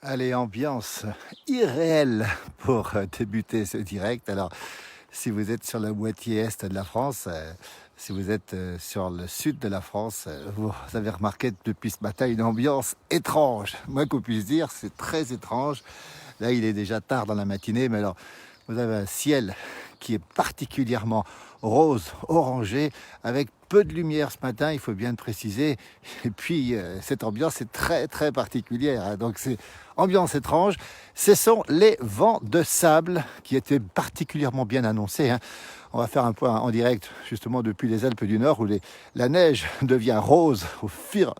Allez, ambiance irréelle pour débuter ce direct. Alors, si vous êtes sur la moitié est de la France, si vous êtes sur le sud de la France, vous avez remarqué depuis ce matin une ambiance étrange. Moi qu'on puisse dire, c'est très étrange. Là, il est déjà tard dans la matinée, mais alors, vous avez un ciel qui est particulièrement rose, orangé, avec peu de lumière ce matin, il faut bien le préciser. Et puis, cette ambiance est très, très particulière. Hein. Donc, c'est ambiance étrange. Ce sont les vents de sable qui étaient particulièrement bien annoncés. Hein. On va faire un point en direct, justement, depuis les Alpes du Nord, où la neige devient rose au fur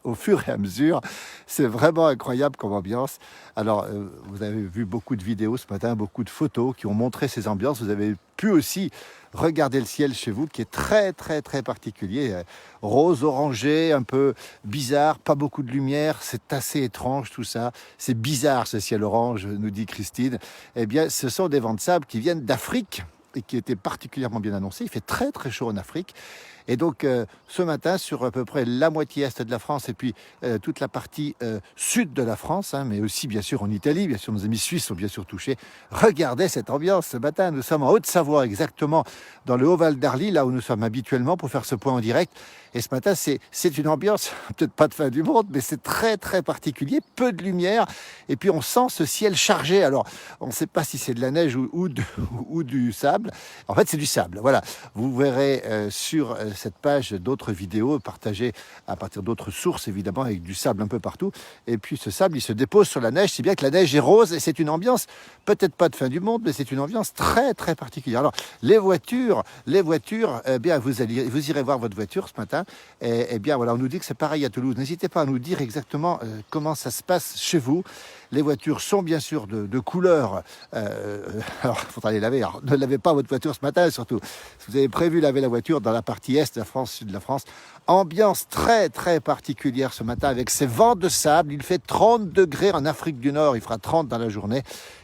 et à mesure. C'est vraiment incroyable comme ambiance. Alors, vous avez vu beaucoup de vidéos ce matin, beaucoup de photos qui ont montré ces ambiances. Vous avez pu aussi regarder le ciel chez vous, qui est très, très, très particulier. Rose, orangé, un peu bizarre, pas beaucoup de lumière. C'est assez étrange tout ça. C'est bizarre ce ciel orange, nous dit Christine. Eh bien, ce sont des vents de sable qui viennent d'Afrique et qui étaient particulièrement bien annoncés. Il fait très, très chaud en Afrique. Et donc, ce matin, sur à peu près la moitié est de la France et puis toute la partie sud de la France, hein, mais aussi bien sûr en Italie, bien sûr nos amis suisses sont bien sûr touchés. Regardez cette ambiance ce matin. Nous sommes en Haute-Savoie, exactement dans le Haut-Val d'Arly, là où nous sommes habituellement pour faire ce point en direct. Et ce matin, c'est une ambiance, peut-être pas de fin du monde, mais c'est très très particulier, peu de lumière. Et puis on sent ce ciel chargé. Alors, on ne sait pas si c'est de la neige ou du sable. En fait, c'est du sable. Voilà. Vous verrez sur cette page d'autres vidéos partagées à partir d'autres sources, évidemment, avec du sable un peu partout. Et puis ce sable, il se dépose sur la neige, si bien que la neige est rose. Et c'est une ambiance, peut-être pas de fin du monde, mais c'est une ambiance très très particulière. Alors, les voitures, eh bien, vous irez voir votre voiture ce matin. Et bien, voilà, on nous dit que c'est pareil à Toulouse. N'hésitez pas à nous dire exactement comment ça se passe chez vous. Les voitures sont bien sûr de couleur. Alors, il faudra les laver. Alors, ne lavez pas votre voiture ce matin, surtout. Si vous avez prévu laver la voiture dans la partie est de la France, sud de la France, ambiance très, très particulière ce matin avec ces vents de sable. Il fait 30 degrés en Afrique du Nord. Il fera 30 dans la journée.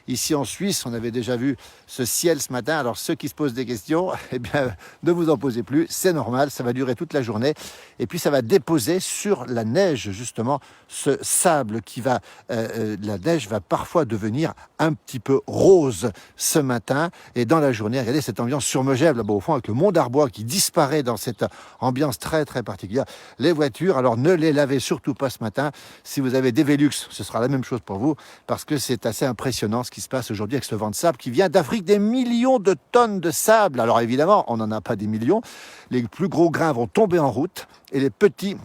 Ici en Suisse, on avait déjà vu ce ciel ce matin. Alors ceux qui se posent des questions, eh bien, ne vous en posez plus. C'est normal, ça va durer toute la journée. Et puis ça va déposer sur la neige, justement, ce sable qui va... la neige va parfois devenir un petit peu rose ce matin. Et dans la journée, regardez cette ambiance sur Megève, là-bas au fond, avec le mont d'Arbois qui disparaît dans cette ambiance très, très particulière. Les voitures, alors ne les lavez surtout pas ce matin. Si vous avez des Velux, ce sera la même chose pour vous, parce que c'est assez impressionnant ce qui se passe aujourd'hui avec ce vent de sable qui vient d'Afrique, des millions de tonnes de sable. Alors évidemment, on n'en a pas des millions. Les plus gros grains vont tomber en route et les petits,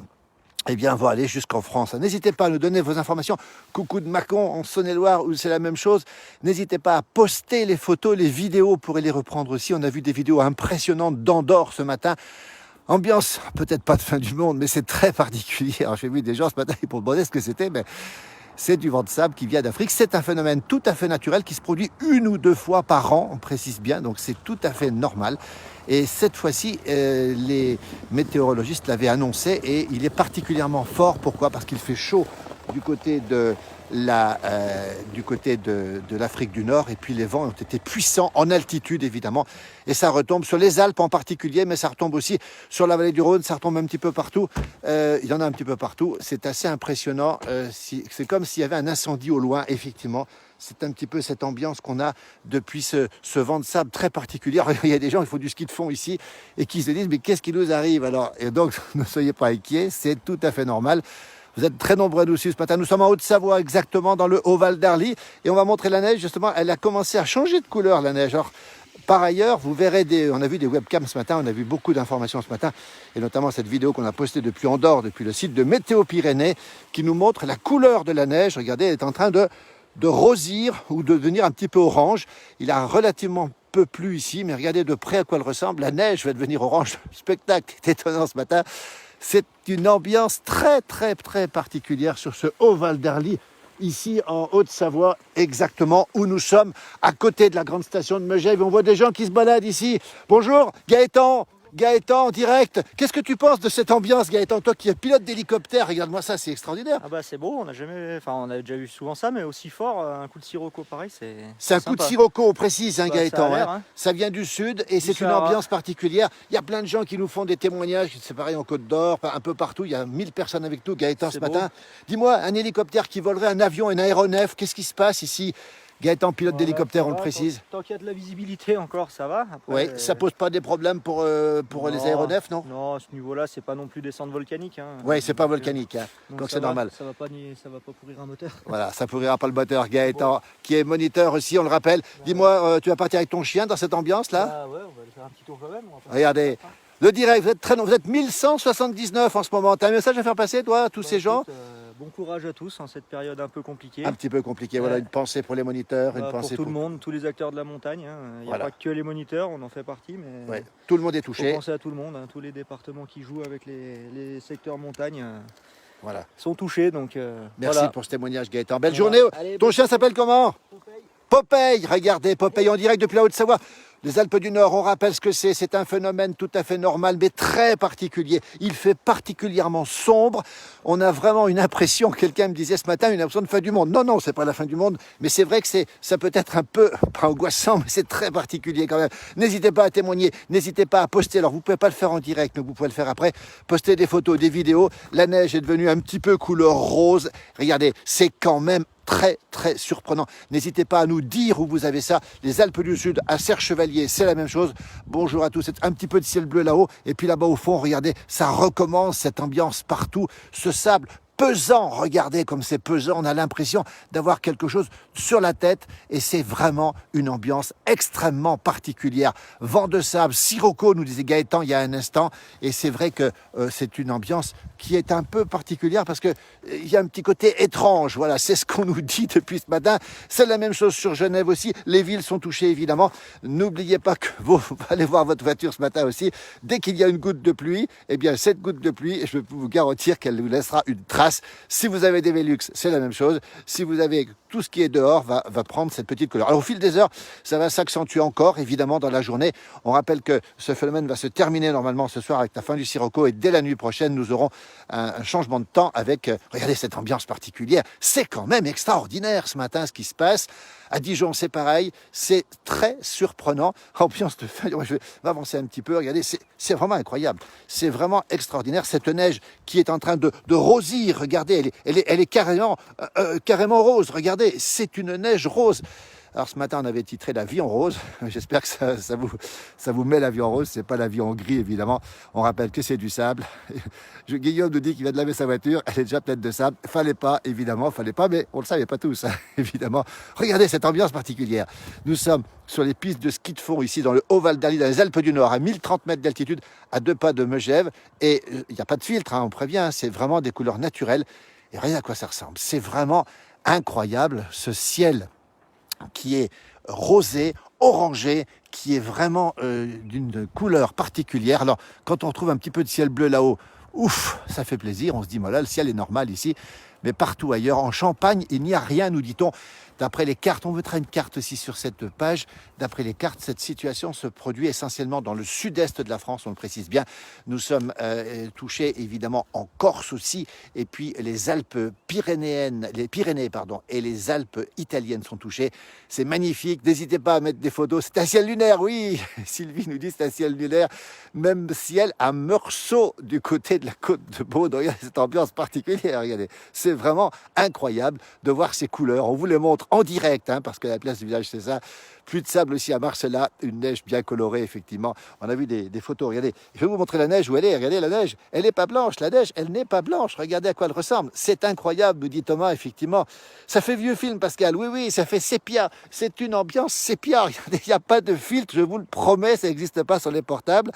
eh bien, vont aller jusqu'en France. N'hésitez pas à nous donner vos informations. Coucou de Mâcon, en Saône-et-Loire, où c'est la même chose. N'hésitez pas à poster les photos, les vidéos, pour les reprendre aussi. On a vu des vidéos impressionnantes d'Andorre ce matin. Ambiance, peut-être pas de fin du monde, mais c'est très particulier. Alors, j'ai vu des gens ce matin pour demander ce que c'était, mais c'est du vent de sable qui vient d'Afrique. C'est un phénomène tout à fait naturel qui se produit 1 ou 2 fois par an, on précise bien, donc c'est tout à fait normal. Et cette fois-ci, les météorologistes l'avaient annoncé et il est particulièrement fort. Pourquoi ? Parce qu'il fait chaud du côté de l'Afrique du Nord et puis les vents ont été puissants en altitude évidemment et ça retombe sur les Alpes en particulier, mais ça retombe aussi sur la vallée du Rhône, ça retombe un petit peu partout. Il y en a un petit peu partout, c'est assez impressionnant. C'est comme s'il y avait un incendie au loin, effectivement. C'est un petit peu cette ambiance qu'on a depuis ce vent de sable très particulier. Alors, il y a des gens qui font du ski de fond ici et qui se disent mais qu'est-ce qui nous arrive alors ? Et donc ne soyez pas inquiets, c'est tout à fait normal. Vous êtes très nombreux à nous suivre ce matin. Nous sommes en Haute-Savoie, exactement dans le Haut-Val d'Arly. Et on va montrer la neige, justement. Elle a commencé à changer de couleur, la neige. Alors, par ailleurs, vous verrez on a vu des webcams ce matin, on a vu beaucoup d'informations ce matin, et notamment cette vidéo qu'on a postée depuis Andorre, depuis le site de Météo Pyrénées, qui nous montre la couleur de la neige. Regardez, elle est en train de rosir ou de devenir un petit peu orange. Il a relativement peu plu ici, mais regardez de près à quoi elle ressemble. La neige va devenir orange. Spectacle étonnant ce matin. C'est une ambiance très, très, très particulière sur ce Haut-Val d'Arly, ici en Haute-Savoie, exactement où nous sommes, à côté de la grande station de Megève. On voit des gens qui se baladent ici. Bonjour, Gaëtan. Gaëtan en direct. Qu'est-ce que tu penses de cette ambiance, Gaëtan? Toi qui es pilote d'hélicoptère, regarde-moi ça, c'est extraordinaire. Ah bah c'est beau, on a jamais, enfin on a déjà eu souvent ça, mais aussi fort, un coup de sirocco pareil, c'est un coup de sirocco, on précise, hein, bah, Gaëtan. ça, hein. Ça vient du sud et c'est une ambiance particulière. Il y a plein de gens qui nous font des témoignages, c'est pareil en Côte d'Or, un peu partout. Il y a 1000 personnes avec nous, Gaëtan, ce matin. Dis-moi, un hélicoptère qui volerait un avion, un aéronef, qu'est-ce qui se passe ici? Gaëtan, pilote d'hélicoptère, on le précise. Tant qu'il y a de la visibilité encore, ça va. Oui, ça pose pas des problèmes pour les aéronefs, non? Non, à ce niveau-là, c'est pas non plus des centres volcaniques. Hein. Oui, c'est pas volcanique, hein. Donc c'est normal. Ça va pas pourrir un moteur. Voilà, ça pourrira pas le moteur. Gaëtan, qui est moniteur aussi, on le rappelle. Dis-moi, tu vas partir avec ton chien dans cette ambiance-là? Ah ouais, on va aller faire un petit tour quand même. Regardez. Le direct, vous êtes 1179 en ce moment. Tu as un message à faire passer, toi, à tous ces gens? Bon courage à tous en cette période un peu compliquée. Un petit peu compliqué, voilà, une pensée pour les moniteurs, une pensée pour tout le monde, tous les acteurs de la montagne. Hein. Il n'y a pas que les moniteurs, on en fait partie, mais tout le monde est touché. Il faut penser à tout le monde, hein. Tous les départements qui jouent avec les secteurs montagne sont touchés. Donc, merci pour ce témoignage, Gaëtan. Belle journée. Allez, ton chien s'appelle comment? Popeye, regardez, Popeye en direct depuis la Haute-Savoie. Les Alpes du Nord, on rappelle ce que c'est un phénomène tout à fait normal, mais très particulier. Il fait particulièrement sombre. On a vraiment une impression, quelqu'un me disait ce matin, une impression de fin du monde. Non, non, c'est pas la fin du monde, mais c'est vrai que ça peut être un peu, pas angoissant, mais c'est très particulier quand même. N'hésitez pas à témoigner, n'hésitez pas à poster. Alors, vous pouvez pas le faire en direct, mais vous pouvez le faire après. Postez des photos, des vidéos. La neige est devenue un petit peu couleur rose. Regardez, c'est quand même très très surprenant. N'hésitez pas à nous dire où vous avez ça. Les Alpes du Sud, à Serre-Chevalier, c'est la même chose. Bonjour à tous, c'est un petit peu de ciel bleu là-haut. Et puis là-bas au fond, regardez, ça recommence cette ambiance partout. Ce sable pesant, regardez comme c'est pesant, on a l'impression d'avoir quelque chose sur la tête et c'est vraiment une ambiance extrêmement particulière. Vent de sable, sirocco, nous disait Gaëtan il y a un instant, et c'est vrai que c'est une ambiance qui est un peu particulière parce que il y a un petit côté étrange, voilà, c'est ce qu'on nous dit depuis ce matin. C'est la même chose sur Genève aussi, les villes sont touchées évidemment. N'oubliez pas que vous allez voir votre voiture ce matin aussi, dès qu'il y a une goutte de pluie, eh bien cette goutte de pluie, je peux vous garantir qu'elle vous laissera une trace. Si vous avez des Velux, c'est la même chose. Si vous avez tout ce qui est dehors, va prendre cette petite couleur. Alors au fil des heures, ça va s'accentuer encore, évidemment, dans la journée. On rappelle que ce phénomène va se terminer normalement ce soir avec la fin du sirocco et dès la nuit prochaine, nous aurons un changement de temps avec, regardez cette ambiance particulière. C'est quand même extraordinaire ce matin ce qui se passe. À Dijon, c'est pareil, c'est très surprenant. Ambiance de fin, je vais m'avancer un petit peu, regardez, c'est vraiment incroyable. C'est vraiment extraordinaire, cette neige qui est en train de rosir, regardez, elle est carrément rose, regardez, c'est une neige rose. Alors ce matin, on avait titré la vie en rose. J'espère que ça vous met la vie en rose. C'est pas la vie en gris, évidemment. On rappelle que c'est du sable. Guillaume nous dit qu'il va de laver sa voiture. Elle est déjà pleine de sable. Fallait pas, évidemment, fallait pas, mais on le savait pas tous, hein, évidemment. Regardez cette ambiance particulière. Nous sommes sur les pistes de ski de fond ici dans le Haut-Val d'Arly, dans les Alpes du Nord, à 1030 mètres d'altitude, à 2 pas de Megève. Et il n'y a pas de filtre, hein, on prévient. C'est vraiment des couleurs naturelles. Et regardez à quoi ça ressemble. C'est vraiment incroyable, ce ciel qui est rosé, orangé, qui est vraiment d'une couleur particulière. Alors, quand on trouve un petit peu de ciel bleu là-haut, ouf, ça fait plaisir. On se dit, voilà, le ciel est normal ici. Mais partout ailleurs, en Champagne, il n'y a rien, nous dit-on. D'après les cartes, on mettra une carte aussi sur cette page. D'après les cartes, cette situation se produit essentiellement dans le sud-est de la France, on le précise bien. Nous sommes touchés évidemment en Corse aussi. Et puis les Alpes pyrénéennes, et les Alpes italiennes sont touchées. C'est magnifique. N'hésitez pas à mettre des photos. C'est un ciel lunaire, oui. Sylvie nous dit c'est un ciel lunaire. Même ciel à Meursault du côté de la côte de Baude. Regardez cette ambiance particulière. Regardez, c'est vraiment incroyable de voir ces couleurs. On vous les montre en direct, hein, parce que la place du village, c'est ça. Plus de sable aussi à Marcella, une neige bien colorée, effectivement. On a vu des photos, regardez. Je vais vous montrer la neige où elle est. Regardez la neige, elle n'est pas blanche. La neige, elle n'est pas blanche. Regardez à quoi elle ressemble. C'est incroyable, nous dit Thomas, effectivement. Ça fait vieux film, Pascal. Oui, oui, ça fait sépia. C'est une ambiance sépia. Regardez, il n'y a pas de filtre, je vous le promets, ça n'existe pas sur les portables.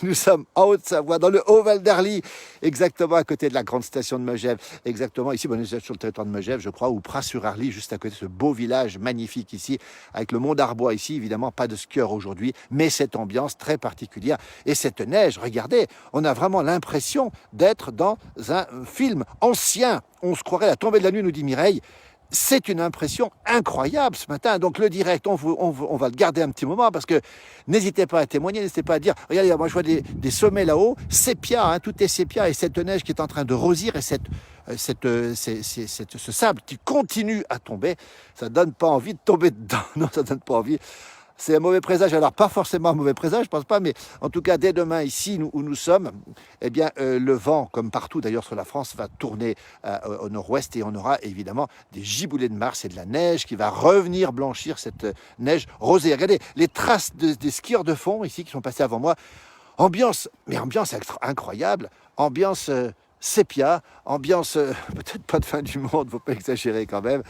Nous sommes en Haute-Savoie, dans le Haut-Val d'Arly, exactement à côté de la grande station de Megève. Exactement, ici, on est sur le territoire de Megève, je crois, ou Pras-sur-Arly, juste à côté de ce beau village magnifique ici, avec le mont d'Arbois ici, évidemment, pas de skieurs aujourd'hui, mais cette ambiance très particulière. Et cette neige, regardez, on a vraiment l'impression d'être dans un film ancien. On se croirait la tombée de la nuit, nous dit Mireille. c'est une impression incroyable ce matin. Donc le direct, on va le garder un petit moment parce que n'hésitez pas à témoigner, n'hésitez pas à dire, regardez, moi je vois des sommets là-haut, sépia, hein, tout est sépia, et cette neige qui est en train de rosir et ce sable qui continue à tomber, ça donne pas envie de tomber dedans. Non, ça donne pas envie. C'est un mauvais présage. Alors, pas forcément un mauvais présage, je pense pas, mais en tout cas, dès demain, ici où nous sommes, eh bien, le vent, comme partout d'ailleurs sur la France, va tourner au nord-ouest et on aura évidemment des giboulées de mars et de la neige qui va revenir blanchir cette neige rosée. Regardez les traces des skieurs de fond ici qui sont passés avant moi. Ambiance incroyable, ambiance sépia, ambiance peut-être pas de fin du monde, faut pas exagérer quand même.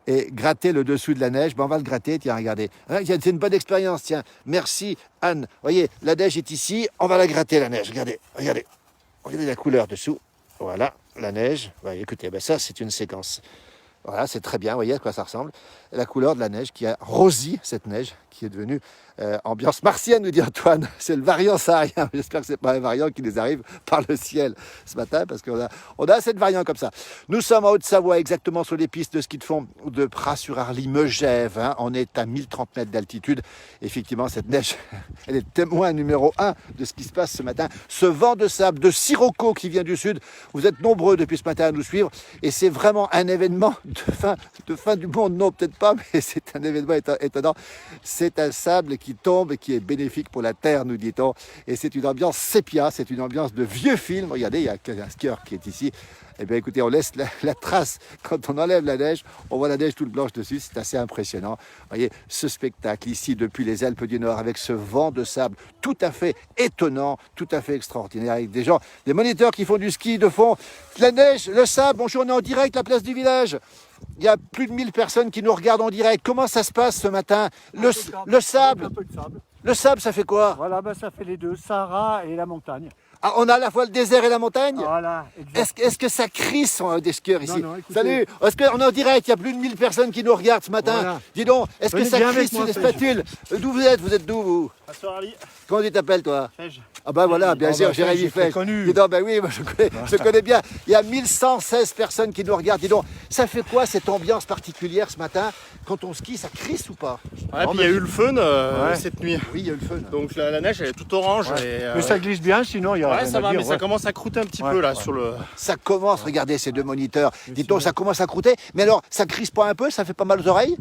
Et gratter le dessous de la neige, ben on va le gratter, tiens, regardez. C'est une bonne expérience, tiens. Merci Anne. Vous voyez, la neige est ici, on va la gratter la neige. Regardez. Regardez la couleur dessous. Voilà, la neige. Ouais, écoutez, ben ça c'est une séquence. Voilà, c'est très bien, vous voyez à quoi ça ressemble. La couleur de la neige qui a rosi cette neige, qui est devenue ambiance martienne, nous dit Antoine. C'est le variant saharien. J'espère que ce n'est pas un variant qui nous arrive par le ciel ce matin, parce qu'on a assez de variants comme ça. Nous sommes en Haute-Savoie, exactement sur les pistes de ski de fond de Pras-sur-Arly, Megève. Hein. On est à 1030 mètres d'altitude. Effectivement, cette neige, elle est témoin numéro 1 de ce qui se passe ce matin. Ce vent de sable, de sirocco qui vient du sud. Vous êtes nombreux depuis ce matin à nous suivre. Et c'est vraiment un événement de fin du monde. Non, peut-être pas, mais c'est un événement étonnant. C'est un sable qui tombe et qui est bénéfique pour la terre, nous dit-on. Et c'est une ambiance sépia, c'est une ambiance de vieux film. Regardez, il y a un skieur qui est ici. Eh bien, écoutez, on laisse la trace. Quand on enlève la neige, on voit la neige toute blanche dessus. C'est assez impressionnant. Vous voyez, ce spectacle ici, depuis les Alpes du Nord, avec ce vent de sable tout à fait étonnant, tout à fait extraordinaire, avec des gens, des moniteurs qui font du ski de fond. La neige, le sable, bonjour, on est en direct, la place du village. Il y a plus de 1000 personnes qui nous regardent en direct. Comment ça se passe ce matin? Le sable. Un peu de sable. Le sable, ça fait quoi? Voilà, ben ça fait les deux, Sahara et la montagne. Ah, on a à la fois le désert et la montagne? Voilà, exact. Est-ce que ça crisse des skieurs ici? Non, écoutez... Salut. Est-ce qu'on est en direct? Il y a plus de 1000 personnes qui nous regardent ce matin. Voilà. Dis donc, est-ce que ça crisse sur les spatules? D'où vous êtes? Vous êtes d'où, vous? Pras-sur-Arly. Comment tu t'appelles, toi? Fège. Ah ben voilà, bien sûr, Jérémy Fège. Dis donc, ben oui, moi, je connais bien. Il y a 1116 personnes qui nous regardent. Dis donc, ça fait quoi cette ambiance particulière ce matin? Quand on skie, ça crisse ou pas? Ouais, puis il y a eu le fun cette nuit. Oui, il y a eu le fun. Donc la neige, elle est toute orange. Ouais. Et, mais ça glisse bien, sinon il y a rien ça à va, dire, mais ça commence à croûter un petit peu là sur le... Ça commence, regardez ces deux moniteurs. Dites-donc, ça commence à croûter. Mais alors, ça crisse pas un peu? Ça fait pas mal aux oreilles?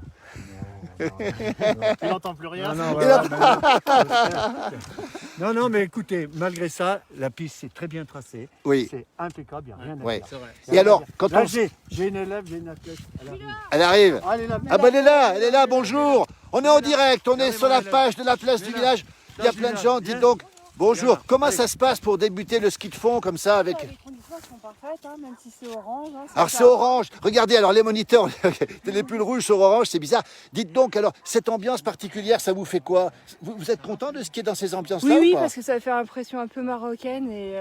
Tu n'entends plus rien. Non, mais écoutez, malgré ça, la piste c'est très bien tracée. Oui. C'est impeccable, il n'y a rien à Ouais. dire. C'est vrai. Et alors, quand Là, on... j'ai une élève, j'ai une athlète. Elle arrive. Ah, elle est là. Ah ben elle est là, bonjour. On est en direct, on est sur la page de la place du village. Il y a plein de gens, dites donc, bonjour. Comment ça se passe pour débuter le ski de fond comme ça avec... Les conditions sont parfaites, hein, même si c'est orange. Hein, Alors c'est orange, regardez, alors les moniteurs, les pulls rouges sur orange, c'est bizarre. Dites donc, alors, cette ambiance particulière, ça vous fait quoi? Vous êtes content de skier dans ces ambiances-là Oui, ou pas? parce que ça fait impression un peu marocaine et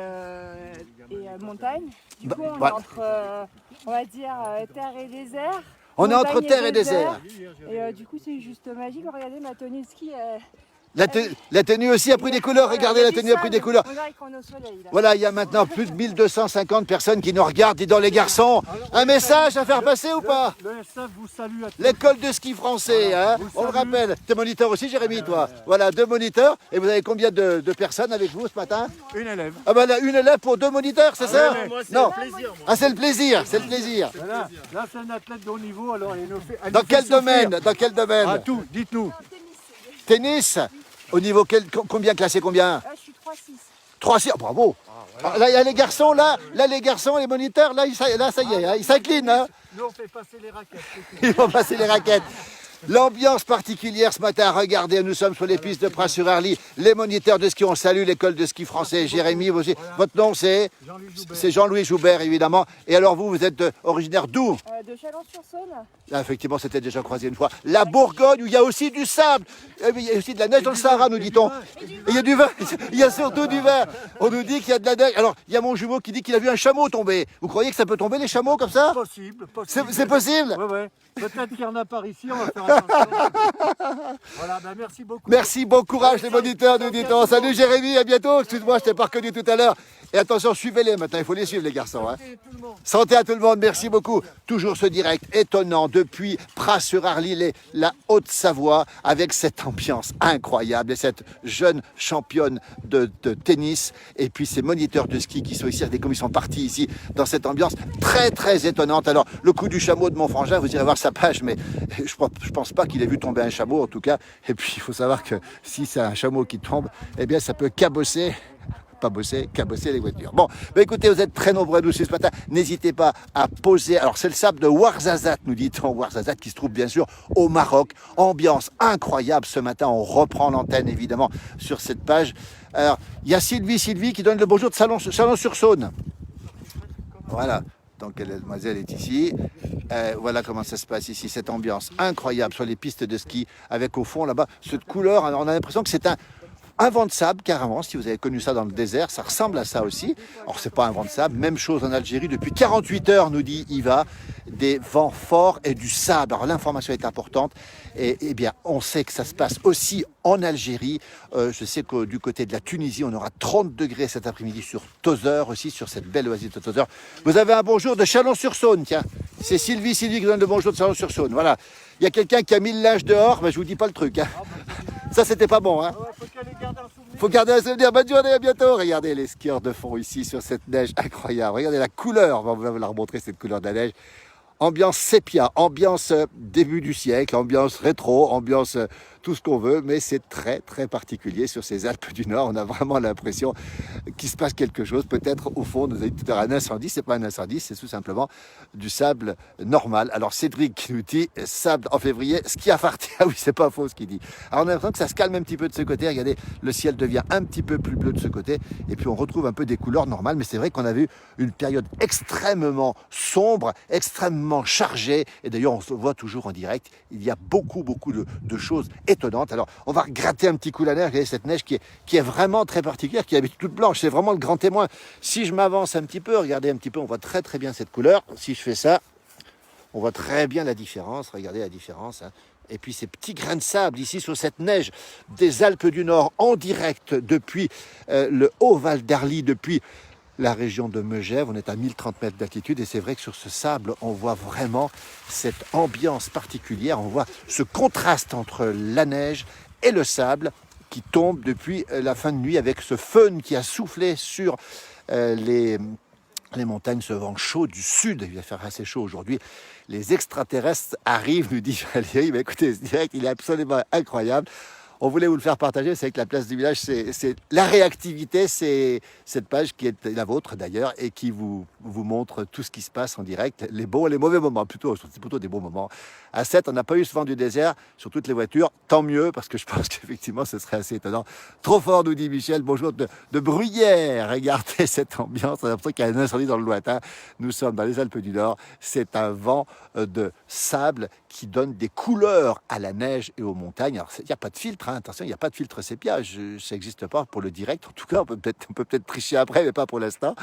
montagne. Du coup, on bah. est entre, on va dire, terre et désert. On est entre montagne terre et désert. Et du coup, c'est juste magique. Regardez ma tenue de ski. La tenue aussi a pris des couleurs, regardez, la tenue a pris des couleurs. On dirait qu'on est au soleil. Là. Voilà, il y a maintenant plus de 1250 personnes qui nous regardent. Dis donc les garçons, un message à faire passer ou pas? Le staff vous salue à tous. L'école de ski français, hein, on le rappelle. T'es moniteur aussi, Jérémy, toi? Voilà, 2 moniteurs. Et vous avez combien de personnes avec vous ce matin? Une élève. Ah ben là, une élève pour 2 moniteurs, c'est ça? ouais, Moi, c'est Non. le plaisir. Moi. Ah, c'est le plaisir, c'est le plaisir. Voilà. Là, c'est un athlète de haut niveau, alors elle nous fait. Elle Dans nous fait quel souffrir. domaine? Dans quel domaine? Ah, tout, dites-nous. Tennis? Au niveau combien, classé combien? Là, je suis 3-6. 3-6, bravo. Ah, là, il y a les garçons, là les garçons, les moniteurs, là, ça y est, hein, ils s'inclinent. Hein. Nous, on fait passer les raquettes. Ils vont passer les raquettes. L'ambiance particulière ce matin, regardez, nous sommes sur les pistes de Pras-sur-Arly. Les moniteurs de ski, on salue l'école de ski français. Jérémy, vous aussi. Votre nom c'est? C'est Jean-Louis Joubert, évidemment. Et alors vous êtes originaire d'où? De Chalon-sur-Saône. Ah, effectivement, c'était déjà croisé une fois. La Bourgogne, où il y a aussi du sable. Il y a aussi de la neige dans le Sahara, nous dit-on. Il y a du vin, il y a surtout du vin. On nous dit qu'il y a de la neige. Alors, il y a mon jumeau qui dit qu'il a vu un chameau tomber. Vous croyez que ça peut tomber, les chameaux, comme ça? Possible. C'est possible? Ouais. Peut-être qu'il y en a par ici, on va faire Voilà, ben merci beaucoup. Merci, bon courage les moniteurs, nous dit-on. Salut Jérémy, à bientôt. Excuse-moi, je t'ai pas reconnu tout à l'heure. Et attention, suivez-les maintenant, il faut les suivre les garçons. Hein. Santé à tout le monde, merci beaucoup. Toujours ce direct étonnant depuis Pras-sur-Arly, la Haute-Savoie, avec cette ambiance incroyable et cette jeune championne de tennis et puis ces moniteurs de ski qui sont ici, comme ils sont partis ici dans cette ambiance très très étonnante. Alors le coup du chameau de mon frangin, vous irez voir sa page, mais je pense pas qu'il ait vu tomber un chameau en tout cas. Et puis il faut savoir que si c'est un chameau qui tombe, eh bien ça peut cabosser les voitures. Bon, bah écoutez, vous êtes très nombreux à nous ce matin. N'hésitez pas à poser. Alors, c'est le sable de Ouarzazate, nous dit-on. Ouarzazate qui se trouve bien sûr au Maroc. Ambiance incroyable ce matin. On reprend l'antenne évidemment sur cette page. Alors, il y a Sylvie qui donne le bonjour de Chalon-sur-Saône. Voilà. Donc, la demoiselle est ici. Voilà comment ça se passe ici. Cette ambiance incroyable sur les pistes de ski avec au fond là-bas cette couleur. On a l'impression que c'est un vent de sable, carrément, si vous avez connu ça dans le désert, ça ressemble à ça aussi. Alors, c'est pas un vent de sable, même chose en Algérie, depuis 48 heures, nous dit Yva, des vents forts et du sable. Alors, l'information est importante, et bien, on sait que ça se passe aussi en Algérie. Je sais que du côté de la Tunisie, on aura 30 degrés cet après-midi sur Tozeur aussi, sur cette belle oasis de Tozeur. Vous avez un bonjour de Chalon-sur-Saône, tiens. C'est Sylvie qui donne le bonjour de Chalon-sur-Saône, voilà. Il y a quelqu'un qui a mis le linge dehors, mais je vous dis pas le truc, hein. Ça, c'était pas bon, hein. Faut garder un souvenir. Bonne journée, à bientôt. Regardez les skieurs de fond ici sur cette neige incroyable. Regardez la couleur. On va vous la remontrer, cette couleur de la neige. Ambiance sépia, ambiance début du siècle, ambiance rétro, ambiance tout ce qu'on veut, mais c'est très très particulier sur ces Alpes du Nord. On a vraiment l'impression qu'il se passe quelque chose. Peut-être au fond, nous avez dit tout à l'heure un incendie. C'est pas un incendie, c'est tout simplement du sable normal. Alors Cédric qui nous dit sable en février, ski à farter. Ah oui, c'est pas faux ce qu'il dit. Alors on a l'impression que ça se calme un petit peu de ce côté. Regardez, le ciel devient un petit peu plus bleu de ce côté, et puis on retrouve un peu des couleurs normales. Mais c'est vrai qu'on a vu une période extrêmement sombre, extrêmement chargée. Et d'ailleurs, on se voit toujours en direct. Il y a beaucoup de choses étonnante. Alors, on va gratter un petit coup la neige. Regardez cette neige qui est vraiment très particulière, qui est toute blanche. C'est vraiment le grand témoin. Si je m'avance un petit peu, regardez un petit peu, on voit très très bien cette couleur. Si je fais ça, on voit très bien la différence. Regardez la différence. Hein. Et puis ces petits grains de sable ici sur cette neige des Alpes du Nord en direct depuis le Haut-Val d'Arly, depuis la région de Megève. On est à 1030 mètres d'altitude et c'est vrai que sur ce sable, on voit vraiment cette ambiance particulière. On voit ce contraste entre la neige et le sable qui tombe depuis la fin de nuit avec ce fun qui a soufflé sur les montagnes, ce vent chaud du sud. Il va faire assez chaud aujourd'hui. Les extraterrestres arrivent, nous dit Valérie. Mais écoutez, ce direct, il est absolument incroyable. On voulait vous le faire partager, c'est que la place du village, c'est la réactivité, c'est cette page qui est la vôtre d'ailleurs et qui vous montre tout ce qui se passe en direct, les bons et les mauvais moments, c'est plutôt des bons moments. À 7, on n'a pas eu ce vent du désert sur toutes les voitures, tant mieux, parce que je pense qu'effectivement, ce serait assez étonnant. Trop fort, nous dit Michel, bonjour de Bruyères, regardez cette ambiance, on a l'impression qu'il y a un incendie dans le lointain. Nous sommes dans les Alpes du Nord, c'est un vent de sable qui donne des couleurs à la neige et aux montagnes. Alors, il n'y a pas de filtre, hein. Attention, il n'y a pas de filtre sépia, ça n'existe pas pour le direct. En tout cas, on peut peut-être tricher après, mais pas pour l'instant.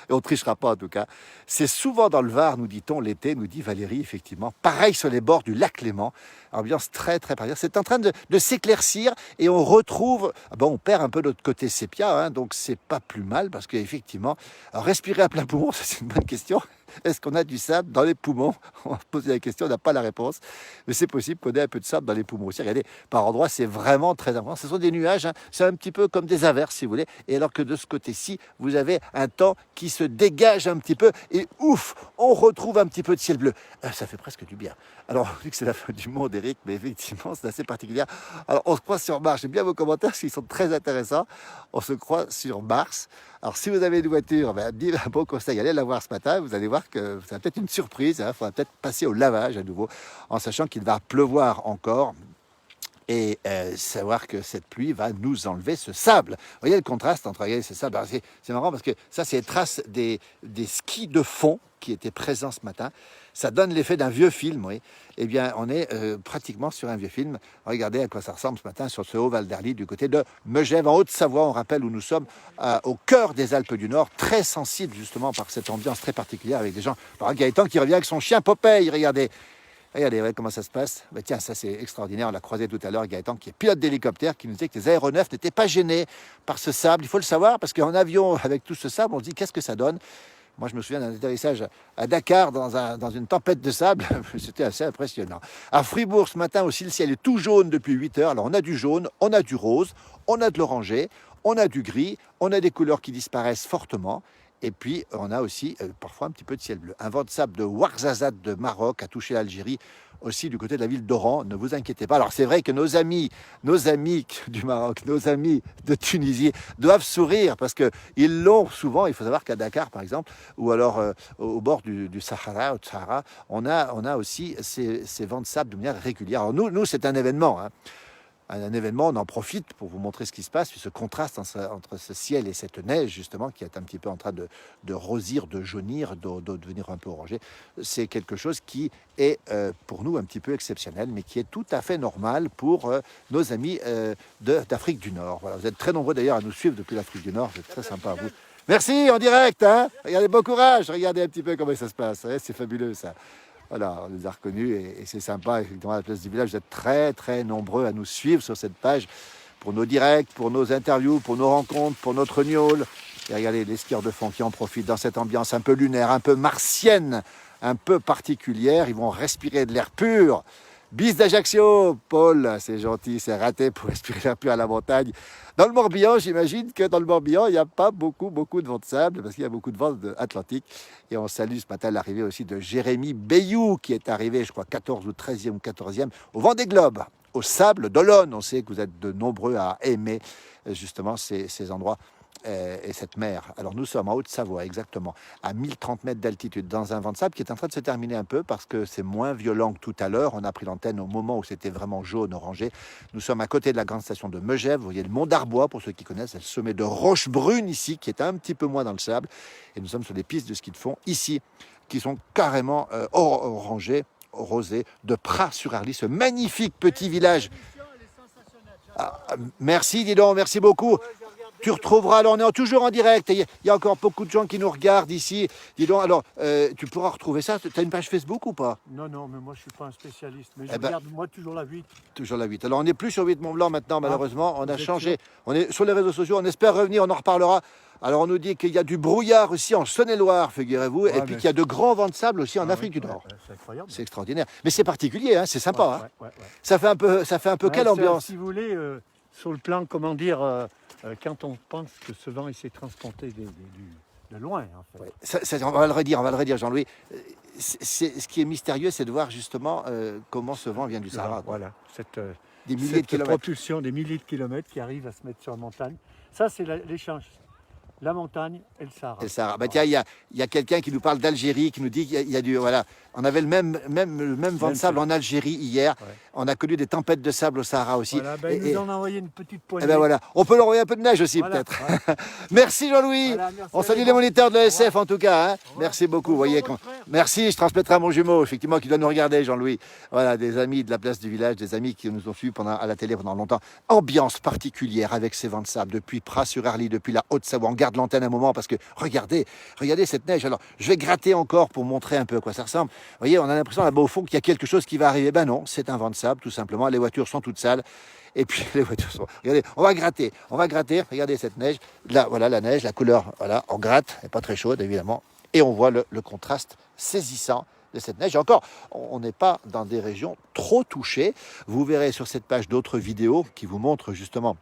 Et on ne trichera pas, en tout cas. C'est souvent dans le Var, nous dit-on, l'été, nous dit Valérie, effectivement. Pareil sur les bords du lac Léman. Ambiance très, très particulière. C'est en train de s'éclaircir et on retrouve... on perd un peu notre côté sépia, hein, donc c'est pas plus mal parce qu'effectivement, respirer à plein poumon, ça, c'est une bonne question. Est-ce qu'on a du sable dans les poumons? On va poser la question, on n'a pas la réponse. Mais c'est possible qu'on ait un peu de sable dans les poumons aussi. Regardez, par endroits, c'est vraiment très important. Ce sont des nuages, hein. C'est un petit peu comme des averses, si vous voulez. Et alors que de ce côté-ci, vous avez un temps qui se dégage un petit peu. Et ouf, on retrouve un petit peu de ciel bleu. Ça fait presque du bien. Alors, on dit que c'est la fin du monde, Eric, mais effectivement, c'est assez particulier. Alors, on se croise sur Mars. J'aime bien vos commentaires, parce qu'ils sont très intéressants. On se croise sur Mars. Alors, si vous avez une voiture, dites un bon conseil, allez la voir ce matin. Vous allez voir que ça va peut-être une surprise. Il faudra peut-être passer au lavage à nouveau, en sachant qu'il va pleuvoir encore. Et savoir que cette pluie va nous enlever ce sable. Vous voyez le contraste entre ce sable. C'est marrant parce que ça, c'est les traces des skis de fond qui étaient présents ce matin. Ça donne l'effet d'un vieux film, oui. Eh bien, on est pratiquement sur un vieux film. Regardez à quoi ça ressemble ce matin sur ce Haut-Val d'Arly du côté de Megève, en Haute-Savoie. On rappelle où nous sommes, au cœur des Alpes du Nord, très sensible justement par cette ambiance très particulière avec des gens. Par Gaëtan qui revient avec son chien Popeye, regardez. Regardez comment ça se passe. Ben, tiens, ça c'est extraordinaire. On l'a croisé tout à l'heure, Gaëtan, qui est pilote d'hélicoptère, qui nous disait que les aéronefs n'étaient pas gênés par ce sable. Il faut le savoir, parce qu'en avion, avec tout ce sable, on se dit qu'est-ce que ça donne. Moi, je me souviens d'un atterrissage à Dakar dans une tempête de sable. C'était assez impressionnant. À Fribourg, ce matin aussi, le ciel est tout jaune depuis 8 heures. Alors, on a du jaune, on a du rose, on a de l'orangé, on a du gris, on a des couleurs qui disparaissent fortement. Et puis, on a aussi parfois un petit peu de ciel bleu. Un vent de sable de Ouarzazate de Maroc a touché l'Algérie, aussi du côté de la ville d'Oran. Ne vous inquiétez pas. Alors, c'est vrai que nos amis du Maroc, nos amis de Tunisie doivent sourire parce qu'ils l'ont souvent. Il faut savoir qu'à Dakar, par exemple, ou alors au bord du Sahara, on a aussi ces vents de sable de manière régulière. Alors, nous c'est un événement. Hein. Un événement, on en profite pour vous montrer ce qui se passe, ce contraste entre ce ciel et cette neige, justement, qui est un petit peu en train de rosir, de jaunir, de devenir un peu orangé. C'est quelque chose qui est pour nous un petit peu exceptionnel, mais qui est tout à fait normal pour nos amis d'Afrique du Nord. Voilà, vous êtes très nombreux d'ailleurs à nous suivre depuis l'Afrique du Nord, c'est très sympa à vous. Merci, en direct, hein. Regardez, bon courage, regardez un petit peu comment ça se passe, ouais, c'est fabuleux ça. Voilà, on les a reconnus et c'est sympa, effectivement, à la place du village, vous êtes très très nombreux à nous suivre sur cette page pour nos directs, pour nos interviews, pour nos rencontres, pour notre gnôle. Et regardez les skieurs de fond qui en profitent dans cette ambiance un peu lunaire, un peu martienne, un peu particulière. Ils vont respirer de l'air pur. Bis d'Ajaccio, Paul, c'est gentil, c'est raté pour respirer l'air pur à la montagne. Dans le Morbihan, j'imagine que dans le Morbihan, il n'y a pas beaucoup de vent de sable, parce qu'il y a beaucoup de vent atlantique. Et on salue ce matin l'arrivée aussi de Jérémy Bayou, qui est arrivé, je crois, 14 ou 13e ou 14e, au Vendée Globe, au Sable d'Olonne. On sait que vous êtes de nombreux à aimer justement ces endroits et cette mer. Alors nous sommes en Haute-Savoie, exactement, à 1030 mètres d'altitude, dans un vent de sable qui est en train de se terminer un peu parce que c'est moins violent que tout à l'heure. On a pris l'antenne au moment où c'était vraiment jaune, orangé. Nous sommes à côté de la grande station de Megève. Vous voyez le mont d'Arbois, pour ceux qui connaissent, c'est le sommet de Rochebrune ici, qui est un petit peu moins dans le sable. Et nous sommes sur des pistes de ski de fond ici, qui sont carrément orangées, rosées, de Pras-sur-Arly, ce magnifique petit village. Ah, merci, dis donc, merci beaucoup. Tu retrouveras, alors on est toujours en direct, il y a encore beaucoup de gens qui nous regardent ici. Dis donc, alors, tu pourras retrouver ça. Tu as une page Facebook ou pas? Non, mais moi je suis pas un spécialiste, mais je regarde moi toujours la 8. Toujours la 8. Alors on n'est plus sur 8 Mont-Blanc maintenant, malheureusement, on a changé. On est sur les réseaux sociaux, on espère revenir, on en reparlera. Alors on nous dit qu'il y a du brouillard aussi en Saône-et-Loire, figurez-vous, et puis qu'il y a de grands vents de sable aussi en Afrique du Nord. C'est incroyable. C'est extraordinaire. Mais c'est particulier, hein, c'est sympa. Hein. Ça fait un peu quelle ambiance? Si vous voulez, sur le plan, comment dire, quand on pense que ce vent il s'est transporté de loin, en fait. On va le redire, Jean-Louis. Ce qui est mystérieux, c'est de voir justement comment ce vent vient du Sahara. Voilà, des milliers de kilomètres. Propulsion des milliers de kilomètres qui arrivent à se mettre sur la montagne. Ça, c'est l'échange. La montagne et le Sahara. Et le Sahara. Bah, tiens, il y a quelqu'un qui nous parle d'Algérie, qui nous dit qu'il y a du... Voilà, on avait le même vent de sable en Algérie hier. Ouais. On a connu des tempêtes de sable au Sahara aussi. Voilà, ben, il nous en a envoyé une petite poignée. Et ben voilà. On peut leur envoyer un peu de neige aussi, voilà, peut-être. Voilà. Merci Jean-Louis. Voilà, on salue les moniteurs de l'ESF en tout cas. Hein. Merci beaucoup. Vous voyez, merci, je transmettrai à mon jumeau, effectivement, qui doit nous regarder, Jean-Louis. Voilà, des amis de la place du village, des amis qui nous ont suivis à la télé pendant longtemps. Ambiance particulière avec ces vents de sable depuis Pras-sur-Arly, depuis la Haute-Savoie. On garde l'antenne un moment parce que regardez cette neige. Alors, je vais gratter encore pour montrer un peu à quoi ça ressemble. Vous voyez, on a l'impression là-bas au fond qu'il y a quelque chose qui va arriver. Ben non, c'est un vent de sable, tout simplement. Les voitures sont toutes sales. Et puis, les voitures sont... Regardez, on va gratter. Regardez cette neige. Là, voilà la neige, la couleur, voilà, on gratte. Elle n'est pas très chaude, évidemment. Et on voit le contraste saisissant de cette neige. Et encore, on n'est pas dans des régions trop touchées. Vous verrez sur cette page d'autres vidéos qui vous montrent justement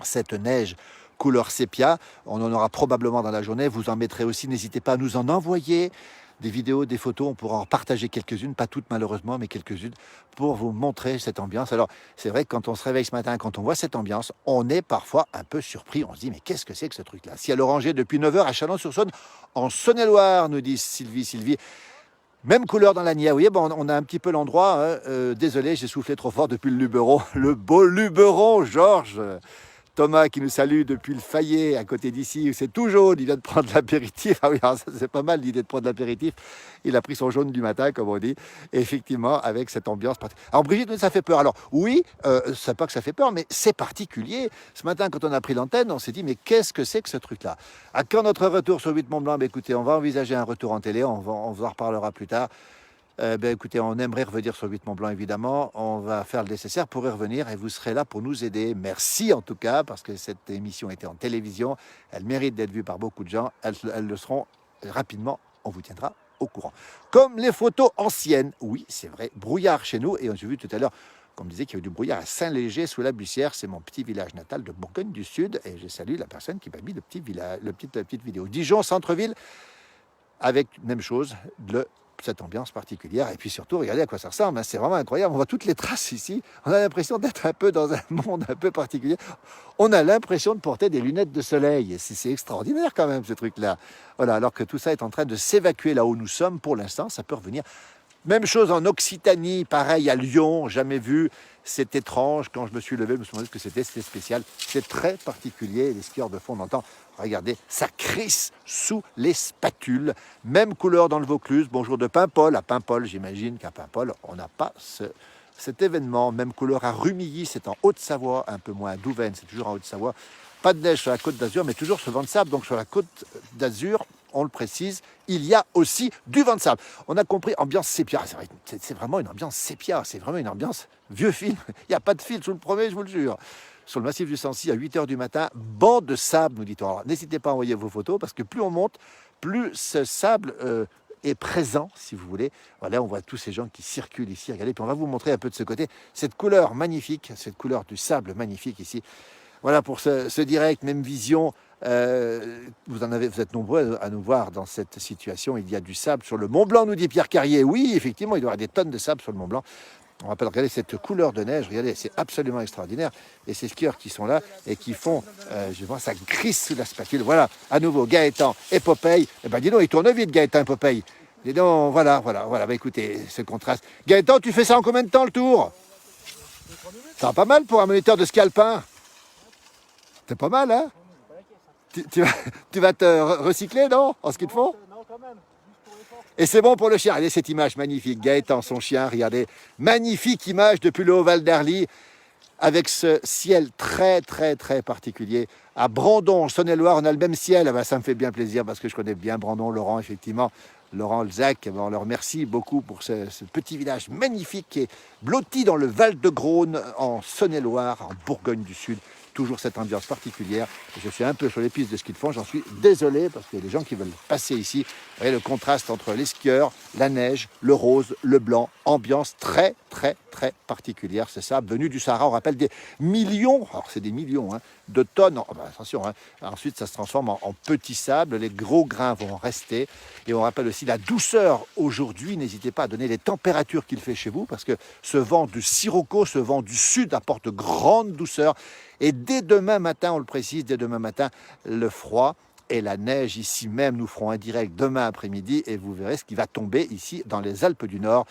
cette neige couleur sépia. On en aura probablement dans la journée. Vous en mettrez aussi. N'hésitez pas à nous en envoyer des vidéos, des photos. On pourra en partager quelques-unes, pas toutes malheureusement, mais quelques-unes pour vous montrer cette ambiance. Alors, c'est vrai que quand on se réveille ce matin, quand on voit cette ambiance, on est parfois un peu surpris. On se dit, mais qu'est-ce que c'est que ce truc-là? Ciel orangé depuis 9h à Chalon-sur-Saône, en Saône-et-Loire, nous dit Sylvie. Même couleur dans la Nièvre. Vous voyez, bon, on a un petit peu l'endroit. Hein. Désolé, j'ai soufflé trop fort depuis le Luberon. Le beau Luberon, Georges. Thomas qui nous salue depuis le Fayet, à côté d'ici, c'est tout jaune, il vient de prendre l'apéritif. Ah oui, alors ça c'est pas mal l'idée de prendre l'apéritif. Il a pris son jaune du matin, comme on dit, et effectivement, avec cette ambiance particulière. Alors Brigitte, ça fait peur. Alors oui, c'est pas que ça fait peur, mais c'est particulier. Ce matin, quand on a pris l'antenne, on s'est dit, mais qu'est-ce que c'est que ce truc-là? À quand notre retour sur 8 Mont-Blanc? Écoutez, on va envisager un retour en télé, on vous en reparlera plus tard. Écoutez, on aimerait revenir sur le 8 Mont Blanc, évidemment. On va faire le nécessaire pour y revenir et vous serez là pour nous aider. Merci en tout cas, parce que cette émission était en télévision. Elle mérite d'être vue par beaucoup de gens. Elles le seront rapidement. On vous tiendra au courant. Comme les photos anciennes. Oui, c'est vrai. Brouillard chez nous. Et j'ai vu tout à l'heure, comme disait, qu'il y avait du brouillard à Saint-Léger, sous la Bussière. C'est mon petit village natal de Bourgogne du Sud. Et je salue la personne qui m'a mis la petite vidéo. Dijon, centre-ville, avec même chose, cette ambiance particulière. Et puis surtout, regardez à quoi ça ressemble. C'est vraiment incroyable. On voit toutes les traces ici. On a l'impression d'être un peu dans un monde un peu particulier. On a l'impression de porter des lunettes de soleil. C'est extraordinaire quand même, ce truc-là. Voilà, alors que tout ça est en train de s'évacuer là où nous sommes pour l'instant. Ça peut revenir. Même chose en Occitanie, pareil à Lyon, jamais vu. C'est étrange. Quand je me suis levé, je me suis demandé ce que c'était spécial. C'est très particulier. Les skieurs de fond, on entend, regardez, ça crisse sous les spatules. Même couleur dans le Vaucluse. Bonjour de Paimpol. À Paimpol, j'imagine qu'à Paimpol, on n'a pas cet événement. Même couleur à Rumilly, c'est en Haute-Savoie, un peu moins à Douvaine, c'est toujours en Haute-Savoie. Pas de neige sur la côte d'Azur, mais toujours ce vent de sable. Donc sur la côte d'Azur, on le précise, il y a aussi du vent de sable. On a compris, ambiance sépia. C'est vraiment une ambiance sépia, c'est vraiment une ambiance vieux film. Il n'y a pas de fil sous le premier, je vous le jure. Sur le massif du Sancy, à 8h du matin, banc de sable, nous dit-on. Alors n'hésitez pas à envoyer vos photos, parce que plus on monte, plus ce sable est présent, si vous voulez. Voilà, on voit tous ces gens qui circulent ici. Regardez, puis on va vous montrer un peu de ce côté, cette couleur magnifique, cette couleur du sable magnifique ici. Voilà pour ce direct, même vision. Vous êtes nombreux à nous voir dans cette situation. Il y a du sable sur le Mont Blanc, nous dit Pierre Carrier. Oui, effectivement, il doit y avoir des tonnes de sable sur le Mont Blanc. On rappelle, regardez cette couleur de neige, regardez, c'est absolument extraordinaire. Et ces skieurs qui sont là et qui font, je vois, ça glisse sous la spatule. Voilà, à nouveau, Gaëtan et Popeye. Eh ben dis donc, il tourne vite, Gaëtan et Popeye. Dis donc, voilà, écoutez, ce contraste. Gaëtan, tu fais ça en combien de temps, le tour? Ça va pas mal pour un moniteur de ski alpin. C'est pas mal, hein? Tu vas te recycler, non? En ski de fond? Non, quand même. Et c'est bon pour le chien. Regardez cette image magnifique. Gaëtan, son chien, regardez. Magnifique image depuis le Haut-Val d'Arly, avec ce ciel très, très, très particulier. À Brandon, Saône-et-Loire, on a le même ciel. Ah ben, ça me fait bien plaisir parce que je connais bien Brandon, Laurent, effectivement. Laurent Lzac, on leur remercie beaucoup pour ce petit village magnifique qui est blotti dans le Val-de-Grosne, en Saône-et-Loire, en Bourgogne du Sud. Toujours cette ambiance particulière. Je suis un peu sur les pistes de ski de fond, j'en suis désolé parce qu'il y a des gens qui veulent passer ici. Vous voyez le contraste entre les skieurs, la neige, le rose, le blanc, ambiance très très très particulière. C'est ça, venu du Sahara, on rappelle des millions, alors c'est des millions de tonnes, attention, ensuite ça se transforme en petit sable, les gros grains vont rester. Et on rappelle aussi la douceur aujourd'hui, n'hésitez pas à donner les températures qu'il fait chez vous parce que ce vent du Sirocco, ce vent du sud apporte grande douceur. Et dès demain matin, on le précise, dès demain matin, le froid et la neige ici même nous feront un direct demain après-midi et vous verrez ce qui va tomber ici dans les Alpes du Nord.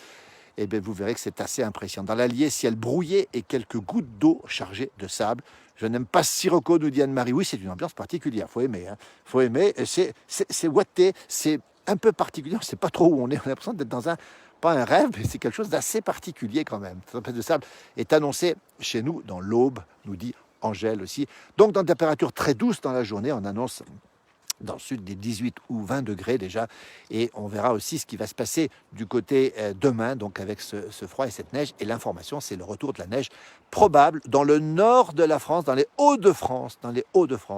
Et bien vous verrez que c'est assez impressionnant. Dans l'Allier, ciel brouillé et quelques gouttes d'eau chargées de sable. Je n'aime pas Sirocco, nous dit Anne-Marie. Oui, c'est une ambiance particulière, faut aimer. Faut aimer, c'est ouaté, c'est un peu particulier, on ne sait pas trop où on est. On a l'impression d'être dans pas un rêve, mais c'est quelque chose d'assez particulier quand même. Cette tempête de sable est annoncée chez nous dans l'Aube, nous dit Angèle aussi. Donc dans une température très douce dans la journée, on annonce dans le sud des 18 ou 20 degrés déjà. Et on verra aussi ce qui va se passer du côté demain, donc avec ce froid et cette neige. Et l'information, c'est le retour de la neige probable dans le nord de la France, dans les Hauts-de-France.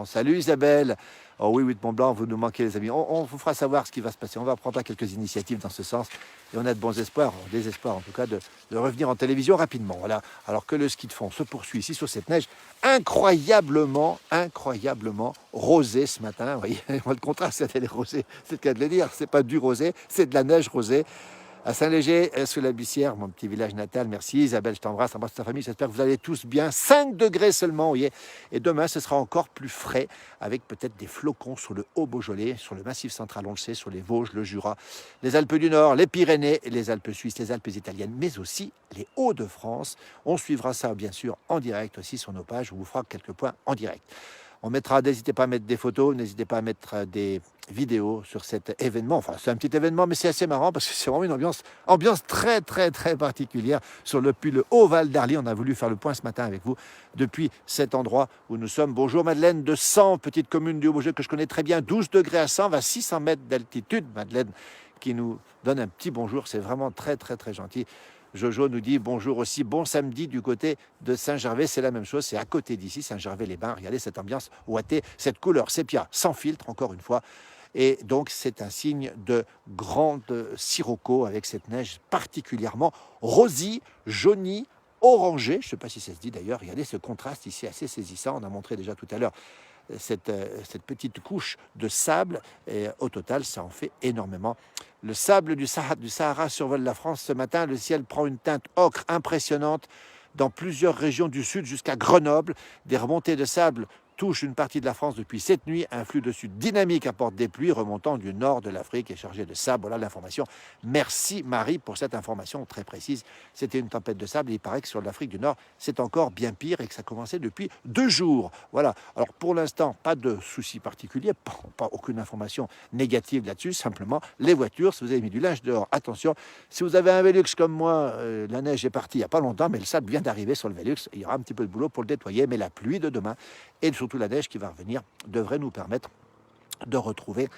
Salut Isabelle. Oh oui, 8 Mont Blanc, vous nous manquez les amis. On vous fera savoir ce qui va se passer. On va prendre quelques initiatives dans ce sens. Et on a de bons espoirs, des espoirs en tout cas, de revenir en télévision rapidement. Voilà. Alors que le ski de fond se poursuit ici sur cette neige incroyablement rosée ce matin. Vous voyez, le contraste, c'est rosée. C'est le cas de le dire. C'est pas du rosé, c'est de la neige rosée. À Saint-Léger, sous la Bussière, mon petit village natal. Merci Isabelle, je t'embrasse, embrasse ta famille. J'espère que vous allez tous bien. 5 degrés seulement, vous voyez. Et demain, ce sera encore plus frais, avec peut-être des flocons sur le Haut-Beaujolais, sur le Massif central, on le sait, sur les Vosges, le Jura, les Alpes du Nord, les Pyrénées, les Alpes suisses, les Alpes italiennes, mais aussi les Hauts-de-France. On suivra ça, bien sûr, en direct aussi sur nos pages. On vous fera quelques points en direct. On mettra, n'hésitez pas à mettre des photos, n'hésitez pas à mettre des vidéos sur cet événement. Enfin, c'est un petit événement, mais c'est assez marrant parce que c'est vraiment une ambiance très, très, très particulière depuis le Haut-Val d'Arly. On a voulu faire le point ce matin avec vous depuis cet endroit où nous sommes. Bonjour Madeleine de 100, petite commune du Haut-Beaujolais que je connais très bien. 12 degrés à 100, à 600 mètres d'altitude, Madeleine, qui nous donne un petit bonjour. C'est vraiment très, très, très gentil. Jojo nous dit bonjour aussi, bon samedi du côté de Saint-Gervais, c'est la même chose, c'est à côté d'ici, Saint-Gervais-les-Bains. Regardez cette ambiance ouatée, cette couleur sépia, sans filtre, encore une fois. Et donc, c'est un signe de grande sirocco avec cette neige particulièrement rosée, jaunie, orangée. Je ne sais pas si ça se dit d'ailleurs. Regardez ce contraste ici assez saisissant. On a montré déjà tout à l'heure cette petite couche de sable. Et au total, ça en fait énormément. Le sable du Sahara survole la France ce matin. Le ciel prend une teinte ocre impressionnante dans plusieurs régions du sud jusqu'à Grenoble. Des remontées de sable touche une partie de la France depuis cette nuit. Un flux de sud dynamique apporte des pluies remontant du nord de l'Afrique et chargé de sable. Voilà l'information. Merci Marie pour cette information très précise. C'était une tempête de sable et il paraît que sur l'Afrique du Nord, c'est encore bien pire et que ça commençait depuis 2 jours. Voilà. Alors pour l'instant, pas de soucis particuliers, pas aucune information négative là-dessus. Simplement, les voitures, si vous avez mis du linge dehors, attention. Si vous avez un Velux comme moi, la neige est partie il n'y a pas longtemps, mais le sable vient d'arriver sur le Velux. Il y aura un petit peu de boulot pour le nettoyer, mais la pluie de demain et surtout la neige qui va revenir devrait nous permettre de retrouver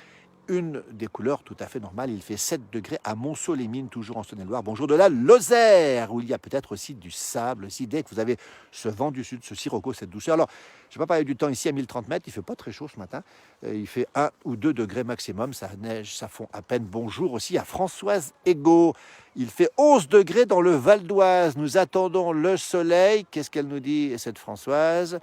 une des couleurs tout à fait normales. Il fait 7 degrés à Monceau-les-Mines, toujours en Saône-et-Loire. Bonjour de la Lozère, où il y a peut-être aussi du sable. Aussi, dès que vous avez ce vent du sud, ce sirocco, cette douceur. Alors, je ne vais pas parler du temps ici à 1030 mètres. Il ne fait pas très chaud ce matin. Il fait 1 ou 2 degrés maximum. Ça neige, ça fond à peine. Bonjour aussi à Françoise Ego. Il fait 11 degrés dans le Val d'Oise. Nous attendons le soleil. Qu'est-ce qu'elle nous dit, cette Françoise ?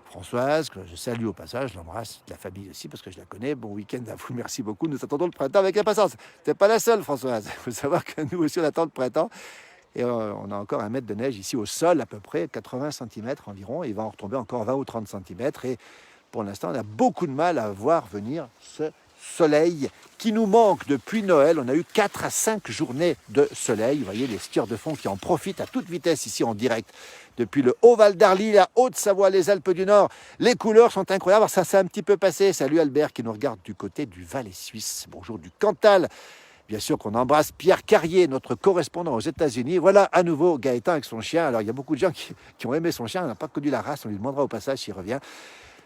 Françoise, que je salue au passage, je l'embrasse, de la famille aussi, parce que je la connais. Bon week-end à vous, merci beaucoup. Nous attendons le printemps avec impatience. Tu n'es pas la seule, Françoise. Il faut savoir que nous aussi, on attend le printemps. Et on a encore 1 mètre de neige ici au sol, à peu près 80 cm environ. Il va en retomber encore 20 ou 30 cm. Et pour l'instant, on a beaucoup de mal à voir venir ce soleil qui nous manque depuis Noël. On a eu 4 à 5 journées de soleil. Vous voyez les skieurs de fond qui en profitent à toute vitesse ici en direct depuis le Haut-Val d'Arly, la Haute-Savoie, les Alpes du Nord. Les couleurs sont incroyables. Alors ça s'est un petit peu passé. Salut Albert qui nous regarde du côté du Valais suisse. Bonjour du Cantal. Bien sûr qu'on embrasse Pierre Carrier, notre correspondant aux États-Unis. Voilà à nouveau Gaëtan avec son chien. Alors il y a beaucoup de gens qui ont aimé son chien. On n'a pas connu la race. On lui demandera au passage s'il revient.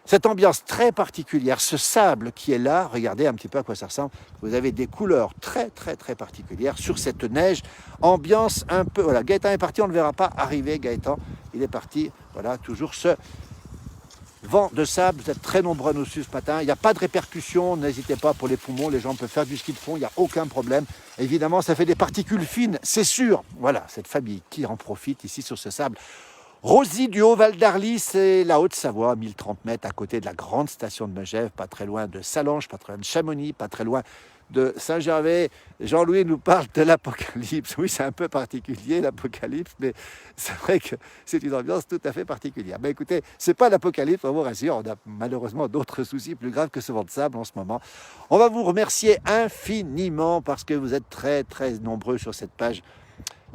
Cette ambiance très particulière, ce sable qui est là, regardez un petit peu à quoi ça ressemble. Vous avez des couleurs très, très, très particulières sur cette neige. Ambiance un peu... Voilà, Gaëtan est parti, on ne le verra pas arriver, Gaëtan. Il est parti, voilà, toujours ce vent de sable. Vous êtes très nombreux à nous suivre ce matin. Il n'y a pas de répercussions, n'hésitez pas pour les poumons. Les gens peuvent faire du ski de fond, il n'y a aucun problème. Évidemment, ça fait des particules fines, c'est sûr. Voilà, cette famille qui en profite ici sur ce sable. Rosy du Haut-Val d'Arly, c'est la Haute-Savoie, 1030 mètres à côté de la grande station de Megève, pas très loin de Sallanches, pas très loin de Chamonix, pas très loin de Saint-Gervais. Jean-Louis nous parle de l'apocalypse. Oui, c'est un peu particulier l'apocalypse, mais c'est vrai que c'est une ambiance tout à fait particulière. Mais écoutez, c'est pas l'apocalypse, on vous rassure, on a malheureusement d'autres soucis plus graves que ce vent de sable en ce moment. On va vous remercier infiniment parce que vous êtes très très nombreux sur cette page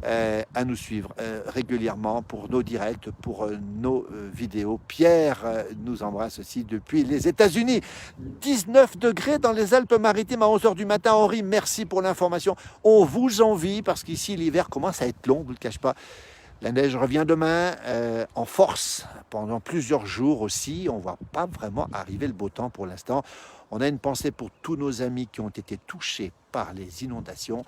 à nous suivre régulièrement pour nos directs, pour nos vidéos. Pierre nous embrasse aussi depuis les États-Unis. 19 degrés dans les Alpes-Maritimes à 11h du matin. Henri, merci pour l'information. On vous envie parce qu'ici l'hiver commence à être long, je ne vous le cache pas. La neige revient demain en force pendant plusieurs jours aussi. On ne voit pas vraiment arriver le beau temps pour l'instant. On a une pensée pour tous nos amis qui ont été touchés par les inondations.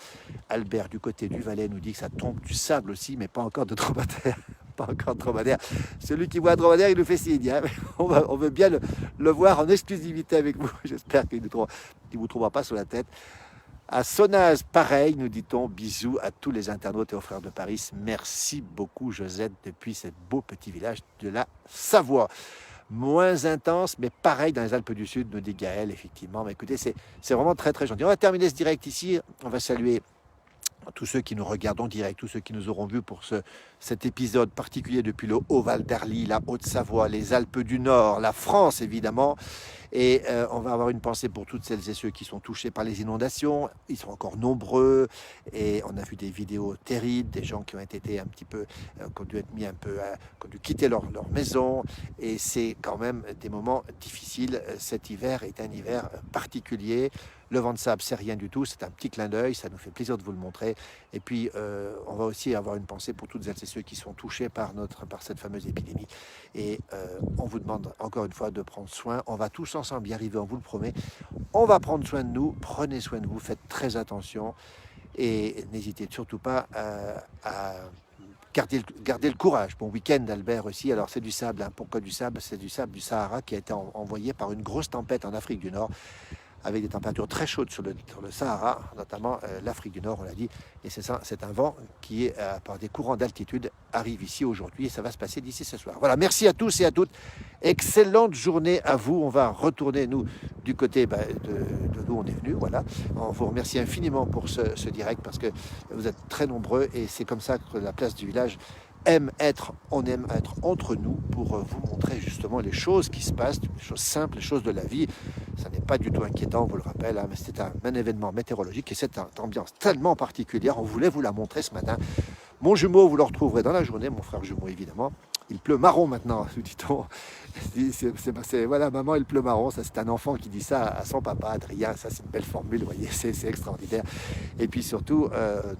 Albert, du côté du Valais, nous dit que ça tombe du sable aussi, mais pas encore de dromadaire. Pas encore de dromadaire. Celui qui voit un dromadaire, il nous fait signe. Hein. On veut bien le voir en exclusivité avec vous. J'espère qu'il ne vous trouvera pas sur la tête. À Sonnaz, pareil, nous dit-on, bisous à tous les internautes et aux frères de Paris. Merci beaucoup, Josette, depuis ce beau petit village de la Savoie. Moins intense, mais pareil dans les Alpes du Sud, nous dit Gaël, effectivement. Mais écoutez, c'est vraiment très, très gentil. On va terminer ce direct ici. On va saluer tous ceux qui nous regardent en direct, tous ceux qui nous auront vus pour cet épisode particulier depuis le Haut-Val d'Arly, la Haute-Savoie, les Alpes du Nord, la France, évidemment. Et on va avoir une pensée pour toutes celles et ceux qui sont touchés par les inondations. Ils sont encore nombreux et on a vu des vidéos terribles, des gens qui ont été un petit peu, qui ont dû être mis un peu, qui ont dû quitter leur maison. Et c'est quand même des moments difficiles. Cet hiver est un hiver particulier. Le vent de sable, c'est rien du tout. C'est un petit clin d'œil. Ça nous fait plaisir de vous le montrer. Et puis, on va aussi avoir une pensée pour toutes celles et ceux qui sont touchés par cette fameuse épidémie. Et on vous demande encore une fois de prendre soin. On va tous tous ensemble y arriver, on vous le promet. On va prendre soin de nous, prenez soin de vous, faites très attention et n'hésitez surtout pas à garder le courage. Bon week-end Albert aussi, alors c'est du sable, hein. Pourquoi du sable? C'est du sable du Sahara qui a été envoyé par une grosse tempête en Afrique du Nord, avec des températures très chaudes sur le Sahara, notamment l'Afrique du Nord, on l'a dit. Et c'est ça, c'est un vent qui, par des courants d'altitude, arrive ici aujourd'hui et ça va se passer d'ici ce soir. Voilà, merci à tous et à toutes. Excellente journée à vous. On va retourner, nous, du côté de d'où on est venu. Voilà. On vous remercie infiniment pour ce direct parce que vous êtes très nombreux et c'est comme ça que la place du village on aime être entre nous pour vous montrer justement les choses qui se passent, les choses simples, les choses de la vie. Ça n'est pas du tout inquiétant, on vous le rappelle, hein, mais c'est un événement météorologique et c'est une ambiance tellement particulière. On voulait vous la montrer ce matin. Mon jumeau, vous le retrouverez dans la journée, mon frère jumeau évidemment. Il pleut marron maintenant, nous dit-on. Voilà, maman, il pleut marron. Ça, c'est un enfant qui dit ça à son papa, Adrien. Ça, c'est une belle formule, vous voyez, c'est extraordinaire. Et puis surtout,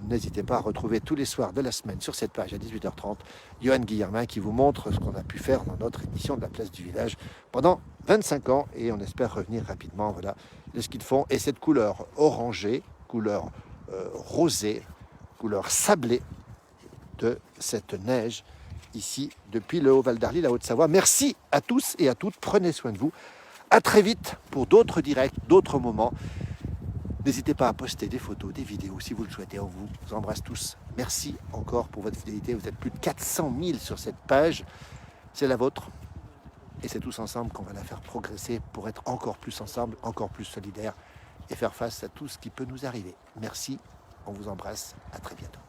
n'hésitez pas à retrouver tous les soirs de la semaine sur cette page à 18h30, Johan Guillermin qui vous montre ce qu'on a pu faire dans notre émission de la place du village pendant 25 ans. Et on espère revenir rapidement, voilà, de ce qu'ils font. Et cette couleur orangée, couleur rosée, couleur sablée de cette neige ici depuis le Haut-Val d'Arly, la Haute-Savoie. Merci à tous et à toutes. Prenez soin de vous. À très vite pour d'autres directs, d'autres moments. N'hésitez pas à poster des photos, des vidéos si vous le souhaitez. On vous embrasse tous. Merci encore pour votre fidélité. Vous êtes plus de 400 000 sur cette page. C'est la vôtre. Et c'est tous ensemble qu'on va la faire progresser pour être encore plus ensemble, encore plus solidaires et faire face à tout ce qui peut nous arriver. Merci. On vous embrasse. À très bientôt.